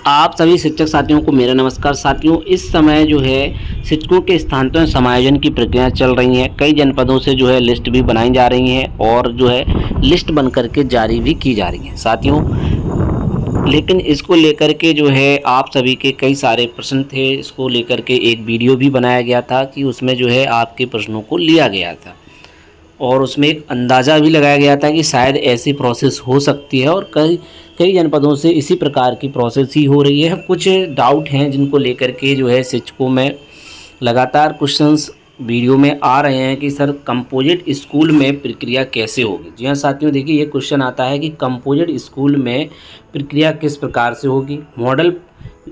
आप सभी शिक्षक साथियों को मेरा नमस्कार। साथियों, इस समय जो है शिक्षकों के स्थानांतरण समायोजन की प्रक्रिया चल रही है। कई जनपदों से जो है लिस्ट भी बनाई जा रही है और जो है लिस्ट बन करके जारी भी की जा रही है साथियों। लेकिन इसको लेकर के जो है आप सभी के कई सारे प्रश्न थे। इसको लेकर के एक वीडियो भी बनाया गया था कि उसमें जो है आपके प्रश्नों को लिया गया था और उसमें एक अंदाज़ा भी लगाया गया था कि शायद ऐसी प्रोसेस हो सकती है और कई कई जनपदों से इसी प्रकार की प्रोसेस ही हो रही है। कुछ डाउट हैं जिनको लेकर के जो है शिक्षकों में लगातार क्वेश्चंस वीडियो में आ रहे हैं कि सर कंपोजिट स्कूल में प्रक्रिया कैसे होगी। जी हाँ साथियों, देखिए ये क्वेश्चन आता है कि कंपोजिट स्कूल में प्रक्रिया किस प्रकार से होगी, मॉडल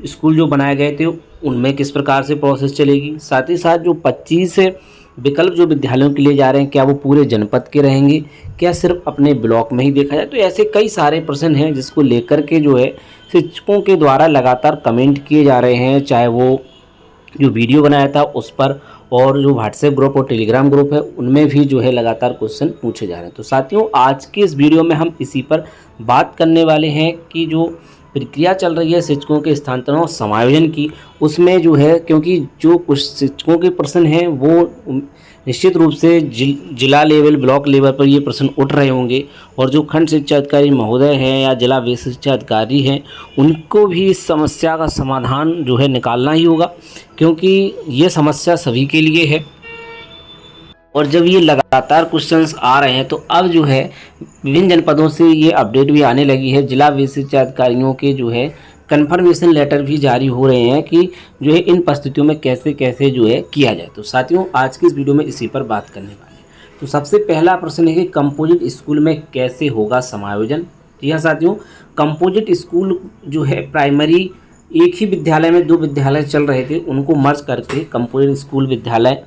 स्कूल जो बनाए गए थे उनमें किस प्रकार से प्रोसेस चलेगी, साथ ही साथ जो 25 विकल्प जो विद्यालयों के लिए जा रहे हैं क्या वो पूरे जनपद के रहेंगे, क्या सिर्फ अपने ब्लॉक में ही देखा जाए। तो ऐसे कई सारे प्रश्न हैं जिसको लेकर के जो है शिक्षकों के द्वारा लगातार कमेंट किए जा रहे हैं, चाहे वो जो वीडियो बनाया था उस पर और जो व्हाट्सएप ग्रुप और टेलीग्राम ग्रुप है उनमें भी जो है लगातार क्वेश्चन पूछे जा रहे हैं। तो साथियों, आज के इस वीडियो में हम इसी पर बात करने वाले हैं कि जो प्रक्रिया चल रही है शिक्षकों के स्थानांतरण और समायोजन की, उसमें जो है क्योंकि जो कुछ शिक्षकों के प्रश्न हैं वो निश्चित रूप से जिला लेवल ब्लॉक लेवल पर ये प्रश्न उठ रहे होंगे और जो खंड शिक्षा अधिकारी महोदय हैं या जिला बेसिक शिक्षा अधिकारी हैं उनको भी इस समस्या का समाधान जो है निकालना ही होगा, क्योंकि ये समस्या सभी के लिए है। और जब ये लगातार क्वेश्चंस आ रहे हैं तो अब जो है विभिन्न जनपदों से ये अपडेट भी आने लगी है। जिला बेसिक शिक्षा अधिकारियों के जो है कन्फर्मेशन लेटर भी जारी हो रहे हैं कि जो है इन परिस्थितियों में कैसे कैसे जो है किया जाए। तो साथियों, आज की इस वीडियो में इसी पर बात करने वाले हैं। तो सबसे पहला प्रश्न है कि कंपोजिट स्कूल में कैसे होगा समायोजन। जी हाँ साथियों, कंपोजिट स्कूल जो है प्राइमरी एक ही विद्यालय में 2 विद्यालय चल रहे थे उनको मर्ज करके कंपोजिट स्कूल विद्यालय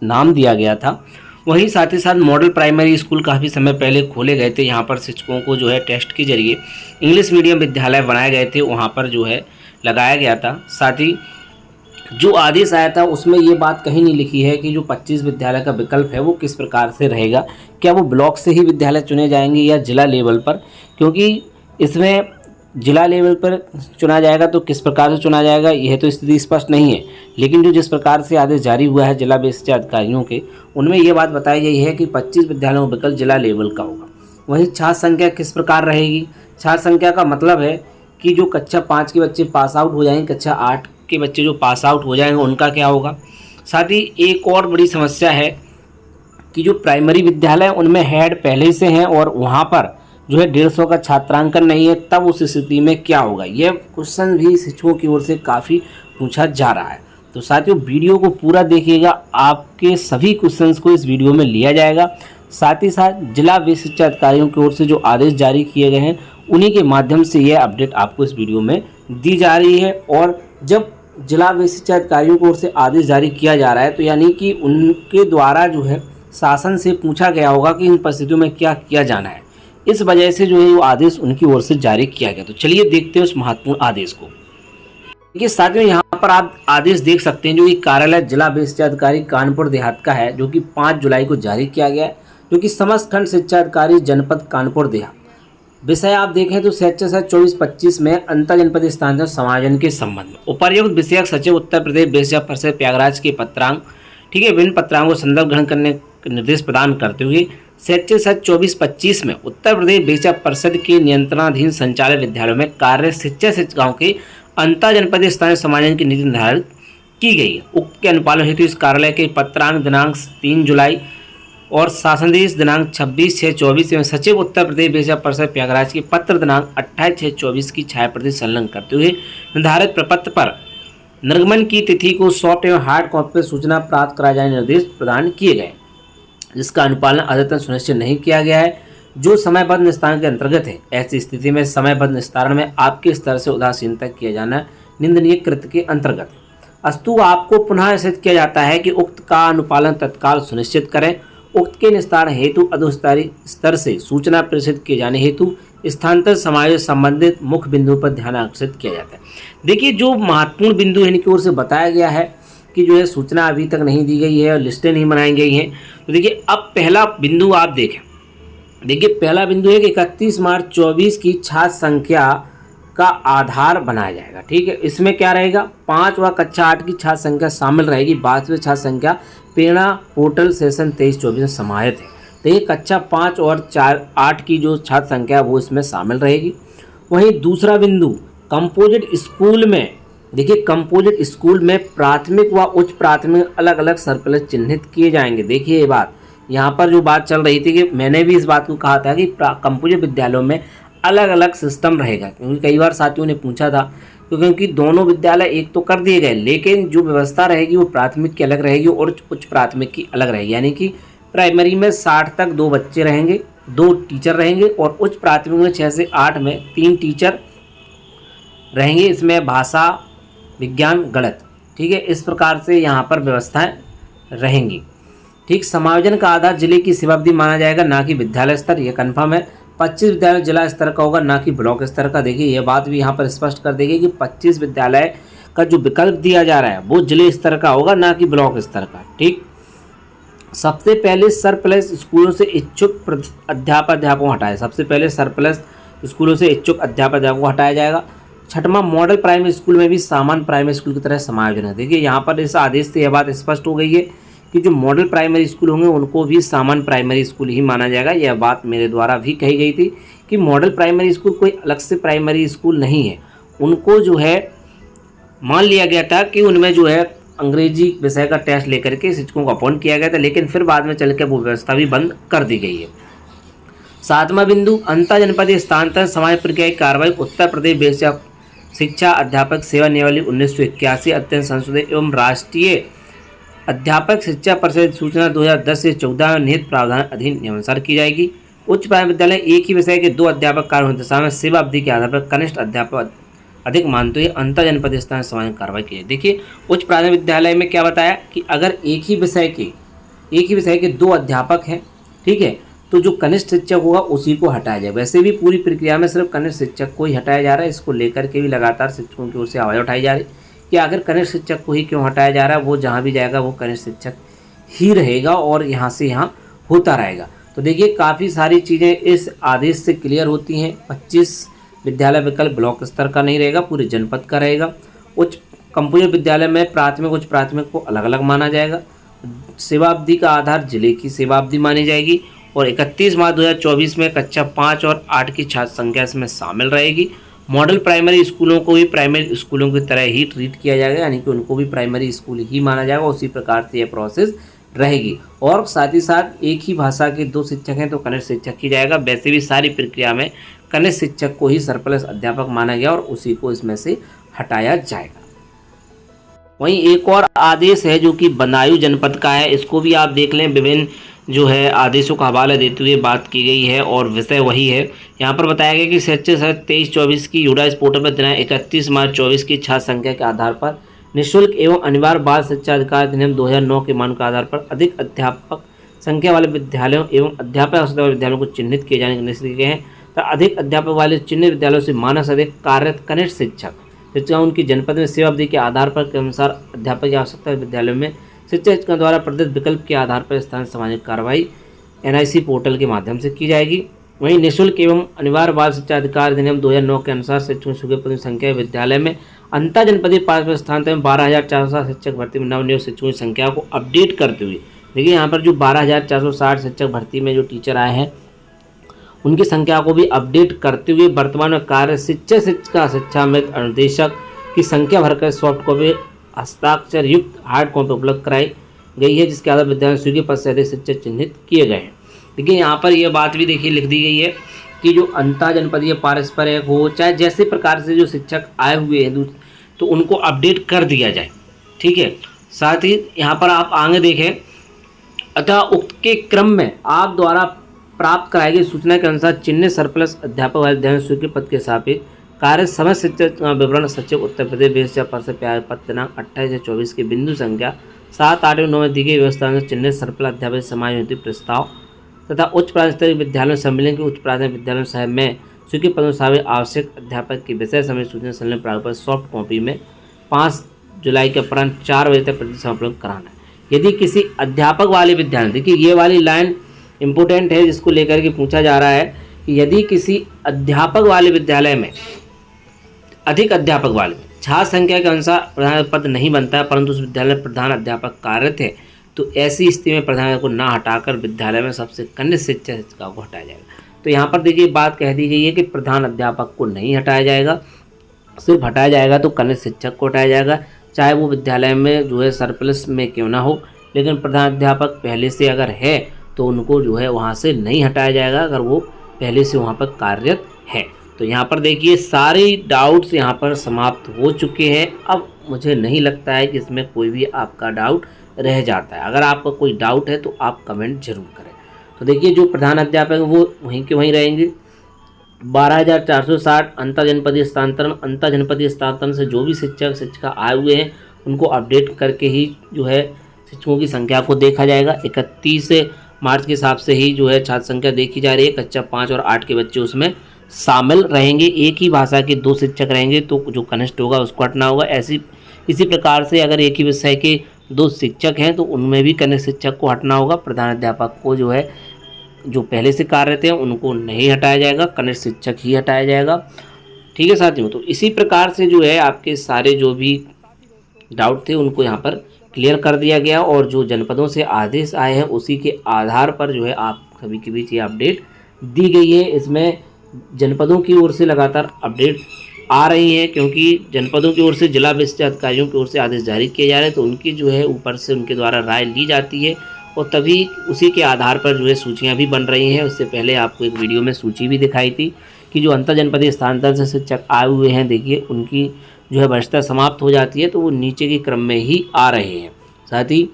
नाम दिया गया था। वहीं साथ ही साथ मॉडल प्राइमरी स्कूल काफ़ी समय पहले खोले गए थे। यहाँ पर शिक्षकों को जो है टेस्ट के जरिए इंग्लिश मीडियम विद्यालय बनाए गए थे, वहाँ पर जो है लगाया गया था। साथ ही जो आदेश आया था उसमें ये बात कहीं नहीं लिखी है कि जो 25 विद्यालय का विकल्प है वो किस प्रकार से रहेगा, क्या वो ब्लॉक से ही विद्यालय चुने जाएंगे या जिला लेवल पर, क्योंकि इसमें जिला लेवल पर चुना जाएगा तो किस प्रकार से चुना जाएगा यह तो स्थिति स्पष्ट नहीं है। लेकिन जो जिस प्रकार से आदेश जारी हुआ है जिला बेसिक शिक्षा अधिकारियों के, उनमें यह बात बताई गई है कि 25 विद्यालयों का विकल्प जिला लेवल का होगा। वहीं छात्र संख्या किस प्रकार रहेगी, छात्र संख्या का मतलब है कि जो कक्षा 5 के बच्चे पास आउट हो जाएंगे, कक्षा 8 के बच्चे जो पास आउट हो जाएंगे उनका क्या होगा। साथ ही एक और बड़ी समस्या है कि जो प्राइमरी विद्यालय उनमें हेड पहले से हैं और वहाँ पर जो है 150 का छात्रांकन नहीं है, तब उस स्थिति में क्या होगा। यह क्वेश्चन भी शिक्षकों की ओर से काफ़ी पूछा जा रहा है। तो साथियों, वीडियो को पूरा देखिएगा, आपके सभी क्वेश्चंस को इस वीडियो में लिया जाएगा। साथ ही साथ जिला बेसिक शिक्षा अधिकारियों की ओर से जो आदेश जारी किए गए हैं उन्हीं के माध्यम से यह अपडेट आपको इस वीडियो में दी जा रही है। और जब जिला बेसिक शिक्षा अधिकारियों की ओर से आदेश जारी किया जा रहा है तो यानी कि उनके द्वारा जो है शासन से पूछा गया होगा कि इन परिस्थितियों में क्या किया जाना है, इस वजह से जो है वो आदेश उनकी ओर से जारी किया गया। तो चलिए देखते हैं उस महत्वपूर्ण आदेश को। देखिए साथियों, यहाँ पर आप आदेश देख सकते हैं जो कि कार्यालय जिला बेसिक शिक्षा अधिकारी कानपुर देहात का है, जो कि 5 जुलाई को जारी किया गया है, जो कि समस्त खंड शिक्षा अधिकारी जनपद कानपुर देहात। विषय आप देखें तो शैक्षिक सत्र 24-25 में अंतर जनपद स्थानांतरण समायोजन के संबंध में उपर्युक्त विषयक सचिव उत्तर प्रदेश बेसिक शिक्षा परिषद प्रयागराज के पत्रांक, ठीक है, विभिन्न पत्रांकों को संदर्भ ग्रहण करने के निर्देश प्रदान करते हुए शैक्षिक सत्र 24-25 में उत्तर प्रदेश बेसिक शिक्षा परिषद के नियंत्रणाधीन संचालित विद्यालयों में कार्य शिक्षिकाओं के अंतर जनपदीय स्थानीय समायोजन की नीति निर्धारित की गई है। उक्त के अनुपालन हेतु इस कार्यालय के पत्रांक दिनांक 3 जुलाई और शासनादेश दिनांक 26/6/24 एवं सचिव उत्तर प्रदेश बेसिक शिक्षा परिषद प्रयागराज के पत्र दिनांक 28/6/24 की छायाप्रति संलग्न करते हुए निर्धारित प्रपत्र पर निर्गमन की तिथि को सॉफ्ट एवं हार्ड कॉपी पर सूचना प्राप्त कराए जाने निर्देश प्रदान किए गए, जिसका अनुपालन अद्यतन सुनिश्चित नहीं किया गया है जो समयबद्ध निस्तारण के अंतर्गत है। ऐसी स्थिति में समयबद्ध निस्तारण में आपके स्तर से उदासीनता किया जाना निंदनीय कृत्य के अंतर्गत है। अस्तु आपको पुनः स्थित किया जाता है कि उक्त का अनुपालन तत्काल सुनिश्चित करें। उक्त के निस्तारण हेतु अधोस्तरीय स्तर से सूचना प्रेषित किए जाने हेतु स्थानांतरण समायोजन संबंधित मुख्य बिंदु पर ध्यान आकर्षित किया जाता है। देखिए, जो महत्वपूर्ण बिंदु है इनकी ओर से बताया गया है कि जो है सूचना अभी तक नहीं दी गई है और लिस्टें नहीं बनाई गई हैं। तो देखिए, अब पहला बिंदु आप देखें। देखिए, पहला बिंदु है कि 31 मार्च 24 की छात्र संख्या का आधार बनाया जाएगा। ठीक है, इसमें क्या रहेगा, 5 व कक्षा 8 की छात्र संख्या शामिल रहेगी। 22वीं छात्र संख्या प्रेरणा पोर्टल सेशन 23-24 में समाहित है। देखिए कक्षा 5 और 8 की जो छात्र संख्या है वो इसमें शामिल रहेगी। वहीं दूसरा बिंदु, कंपोजिट स्कूल में, देखिए कंपोजिट स्कूल में प्राथमिक व उच्च प्राथमिक अलग अलग सरप्लस चिन्हित किए जाएंगे। देखिए ये बात यहाँ पर जो बात चल रही थी कि मैंने भी इस बात को कहा था कि कंपोजिट विद्यालयों में अलग अलग सिस्टम रहेगा, क्योंकि कई बार साथियों ने पूछा था, क्योंकि दोनों विद्यालय एक तो कर दिए गए, लेकिन जो व्यवस्था रहेगी वो प्राथमिक की अलग रहेगी और उच्च प्राथमिक की अलग रहेगी। यानी कि प्राइमरी में 60 तक 2 बच्चे रहेंगे, 2 टीचर रहेंगे, और उच्च प्राथमिक में 6 से 8 में 3 टीचर रहेंगे। इसमें भाषा, विज्ञान, गणित। ठीक है, इस प्रकार से यहाँ पर व्यवस्थाएं रहेंगी। ठीक, समायोजन का आधार जिले की सेवा अवधि माना जाएगा, ना कि विद्यालय स्तर, यह कन्फर्म है। 25 विद्यालय जिला स्तर का होगा, ना कि ब्लॉक स्तर का। देखिए यह बात भी यहाँ पर स्पष्ट कर देगी कि 25 विद्यालय का जो विकल्प दिया जा रहा है वो जिले स्तर का होगा, ना कि ब्लॉक स्तर का। ठीक, सबसे पहले सरप्लस स्कूलों से इच्छुक अध्यापकों को हटाया, सबसे पहले सरप्लस स्कूलों से इच्छुक अध्यापकों को हटाया जाएगा। छठवां, मॉडल प्राइमरी स्कूल में भी सामान्य प्राइमरी स्कूल की तरह समायोजन है। देखिए यहाँ पर इस आदेश से यह बात स्पष्ट हो गई है कि जो मॉडल प्राइमरी स्कूल होंगे उनको भी सामान्य प्राइमरी स्कूल ही माना जाएगा। यह बात मेरे द्वारा भी कही गई थी कि मॉडल प्राइमरी स्कूल कोई अलग से प्राइमरी स्कूल नहीं है। उनको जो है मान लिया गया था कि उनमें जो है अंग्रेजी विषय का टेस्ट लेकर के शिक्षकों को अपॉइंट किया गया था, लेकिन फिर बाद में चल के वो व्यवस्था भी बंद कर दी गई है। 7वां बिंदु, अंतर जनपदीय स्थानांतरण समाज प्रक्रिया की कार्रवाई उत्तर प्रदेश बेसिक शिक्षा अध्यापक सेवा नियमावली 1981 अत्यंत संशोधित एवं राष्ट्रीय अध्यापक शिक्षा परिषद सूचना 2010 से 14 में निहित प्रावधान अधीन नियमानुसार की जाएगी। उच्च प्राथमिक विद्यालय एक ही विषय के 2 अध्यापक कार्य होने दशा में सेवा अवधि के आधार पर कनिष्ठ अध्यापक अधिक मानते हुए अंतर जनपदीय स्थान समाज कार्रवाई की जाए। देखिए उच्च प्राथमिक विद्यालय में क्या बताया कि अगर एक ही विषय के 2 अध्यापक हैं, ठीक है, तो जो कनिष्ठ शिक्षक होगा उसी को हटाया जाए। वैसे भी पूरी प्रक्रिया में सिर्फ कनिष्ठ शिक्षक को ही हटाया जा रहा है। इसको लेकर के भी लगातार शिक्षकों की ओर से आवाज़ उठाई जा रही कि आखिर कनिष्ठ शिक्षक को ही क्यों हटाया जा रहा है, वो जहाँ भी जाएगा वो कनिष्ठ शिक्षक ही रहेगा और यहाँ से यहाँ होता रहेगा। तो देखिए काफ़ी सारी चीज़ें इस आदेश से क्लियर होती हैं। 25 विद्यालय विकल्प ब्लॉक स्तर का नहीं रहेगा, पूरे जनपद का रहेगा। उच्च कंपोजिट विद्यालय में प्राथमिक उच्च प्राथमिक को अलग अलग माना जाएगा। सेवा अवधि का आधार जिले की सेवा अवधि मानी जाएगी और 31 मार्च 2024 में कक्षा 5 और 8 की छात्र संख्या इसमें शामिल रहेगी। मॉडल प्राइमरी स्कूलों को भी प्राइमरी स्कूलों की तरह ही ट्रीट किया जाएगा, यानी कि उनको भी प्राइमरी स्कूल ही माना जाएगा। उसी प्रकार से यह प्रोसेस रहेगी और साथ ही साथ एक ही भाषा के 2 शिक्षक हैं तो कनिष्ठ शिक्षक ही जाएगा। वैसे भी सारी प्रक्रिया में कनिष्ठ शिक्षक को ही सरप्लस अध्यापक माना गया और उसी को इसमें से हटाया जाएगा। वहीं एक और आदेश है जो कि बदायूं जनपद का है, इसको भी आप देख लें। विभिन्न जो है आदेशों का हवाला देते हुए बात की गई है और विषय वही है। यहाँ पर बताया गया कि शैक्षिक सत्र 23-24 की यूडाइस पोर्टल पर दिनांक 31 मार्च 24 की छात्र संख्या के आधार पर निःशुल्क एवं अनिवार्य बाल शिक्षा अधिकार अधिनियम 2009 के मानक के आधार पर अधिक अध्यापक संख्या वाले विद्यालयों एवं अध्यापक आवश्यकता वाले विद्यालयों को चिन्हित किए जाने के निर्देश दिए गए हैं तथा अधिक अध्यापक वाले चिन्हित विद्यालयों से मानस अधिक कार्यरत कनिष्ठ शिक्षक उनकी जनपद में सेवा अवधि के आधार पर के अनुसार अध्यापक की आवश्यकता विद्यालयों में शिक्षकों द्वारा प्रदत्त विकल्प के आधार पर स्थानीय सामाजिक कार्रवाई NIC पोर्टल के माध्यम से की जाएगी। वहीं निःशुल्क एवं अनिवार्य बाल शिक्षा अधिकार अधिनियम 2009 के अनुसार शिक्षकों की स्वीकृत संख्या विद्यालय में अंतर जनपदीय पाठ्यक्रम स्थानांतरण में 12,460 शिक्षक भर्ती में नवनियुक्त शिक्षकों की संख्या को अपडेट करते हुए, देखिए यहाँ पर जो 12,460 शिक्षक भर्ती में जो टीचर आए हैं उनकी संख्या को भी अपडेट करते हुए वर्तमान में कार्य शिक्षा में अनुदेशक की संख्या भरकर सॉफ्ट कॉपी हस्ताक्षर युक्त हार्ड कॉपी उपलब्ध कराई गई है, जिसके आधार विद्यालय स्वीकृत पद से अधिक शिक्षक चिन्हित किए गए हैं। देखिए यहाँ पर यह बात भी देखिए लिख दी गई है कि जो अंतर जनपदीय पारस्परिक हो चाहे जैसे प्रकार से जो शिक्षक आए हुए हैं तो उनको अपडेट कर दिया जाए। ठीक है, साथ ही यहाँ पर आप आगे देखें, अतः उक्त के क्रम में आप द्वारा प्राप्त कराई गई सूचना के अनुसार चिन्हित सरप्लस अध्यापक वाले विद्यालय स्वीकृत पद के सापेक्ष कार्य समय शिक्षक विवरण सचिव उत्तर प्रदेश विशेष पद से पत्र दिनांक 28 से 24 के बिंदु संख्या 7, 8 और 9 में दी गई व्यवस्था में चिन्हित सरप्लस अध्यापक समायोजित प्रस्ताव तथा उच्च प्राथमिक विद्यालयों सम्मेलन के उच्च प्राथमिक विद्यालयों साहब में स्वीकृत पदों साहब आवश्यक अध्यापक की विषय समय सूचना संलग्न प्रारूप पर सॉफ्ट कॉपी में 5 जुलाई के अपराह्न 4 बजे तक प्रति समापन कराना है। यदि किसी अध्यापक वाले विद्यालय, देखिए ये वाली लाइन इंपोर्टेंट है जिसको लेकर के पूछा जा रहा है कि यदि किसी अध्यापक वाले विद्यालय में अधिक अध्यापक वाले छात्र संख्या के अनुसार प्रधान पद नहीं बनता है, परंतु उस विद्यालय में प्रधान अध्यापक कार्यरत है, तो ऐसी स्थिति में प्रधान को ना हटाकर विद्यालय में सबसे कनिष्ठ शिक्षिका को हटाया जाएगा। तो यहाँ पर देखिए बात कह दी गई है कि प्रधान अध्यापक को नहीं हटाया जाएगा, सिर्फ हटाया जाएगा तो कनिष्ठ शिक्षक को हटाया जाएगा, चाहे वो विद्यालय में जो है सरप्लस में क्यों ना हो। लेकिन प्रधान अध्यापक पहले से अगर है तो उनको जो है वहाँ से नहीं हटाया जाएगा अगर वो पहले से वहाँ पर कार्यरत है। तो यहाँ पर देखिए सारे डाउट्स यहाँ पर समाप्त हो चुके हैं। अब मुझे नहीं लगता है कि इसमें कोई भी आपका डाउट रह जाता है। अगर आपका कोई डाउट है तो आप कमेंट जरूर करें। तो देखिए जो प्रधान अध्यापक है वो वहीं के वहीं रहेंगे। 12,460 अंतर जनपदीय स्थानांतरण, अंतर जनपदीय स्थानांतरण से जो भी शिक्षक शिक्षिका आए हुए हैं उनको अपडेट करके ही जो है शिक्षकों की संख्या को देखा जाएगा। 31 मार्च के हिसाब से ही जो है छात्र संख्या देखी जा रही है। कक्षा 5 और 8 के बच्चे उसमें शामिल रहेंगे। एक ही भाषा के 2 शिक्षक रहेंगे तो जो कनिष्ठ होगा उसको हटना होगा। इसी प्रकार से अगर एक ही विषय के 2 शिक्षक हैं तो उनमें भी कनिष्ठ शिक्षक को हटना होगा। प्रधान अध्यापक को जो है जो पहले से कार्यरत हैं उनको नहीं हटाया जाएगा, कनिष्ठ शिक्षक ही हटाया जाएगा। ठीक है साथियों, तो इसी प्रकार से जो है आपके सारे जो भी डाउट थे उनको यहाँ पर क्लियर कर दिया गया और जो जनपदों से आदेश आए हैं उसी के आधार पर जो है आप सभी के बीच ये अपडेट दी गई है। इसमें जनपदों की ओर से लगातार अपडेट आ रही है क्योंकि जनपदों की ओर से जिला विशिष्ट अधिकारियों की ओर से आदेश जारी किए जा रहे हैं, तो उनकी जो है ऊपर से उनके द्वारा राय ली जाती है और तभी उसी के आधार पर जो है सूचियाँ भी बन रही हैं। उससे पहले आपको एक वीडियो में सूची भी दिखाई थी कि जो अंतर जनपदीय स्थानांतरण से शिक्षक आए हुए हैं, देखिए उनकी जो है वरिष्ठता समाप्त हो जाती है तो वो नीचे के क्रम में ही आ रहे हैं। साथ ही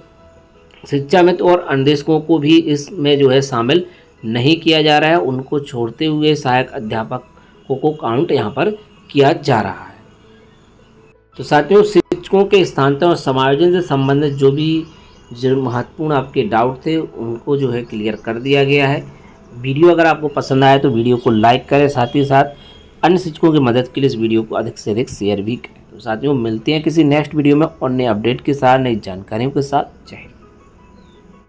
शिक्षा मित्र और अनुदेशकों को भी इसमें जो है शामिल नहीं किया जा रहा है, उनको छोड़ते हुए सहायक अध्यापकों को काउंट यहाँ पर किया जा रहा है। तो साथियों शिक्षकों के स्थानांतरण और समायोजन से संबंधित जो भी महत्वपूर्ण आपके डाउट थे उनको जो है क्लियर कर दिया गया है। वीडियो अगर आपको पसंद आया तो वीडियो को लाइक करें, साथ ही साथ अन्य शिक्षकों की मदद के लिए इस वीडियो को अधिक से अधिक शेयर भी करें। तो साथियों मिलते हैं किसी नेक्स्ट वीडियो में और नए अपडेट के साथ, नई जानकारियों के साथ। जय हिंद।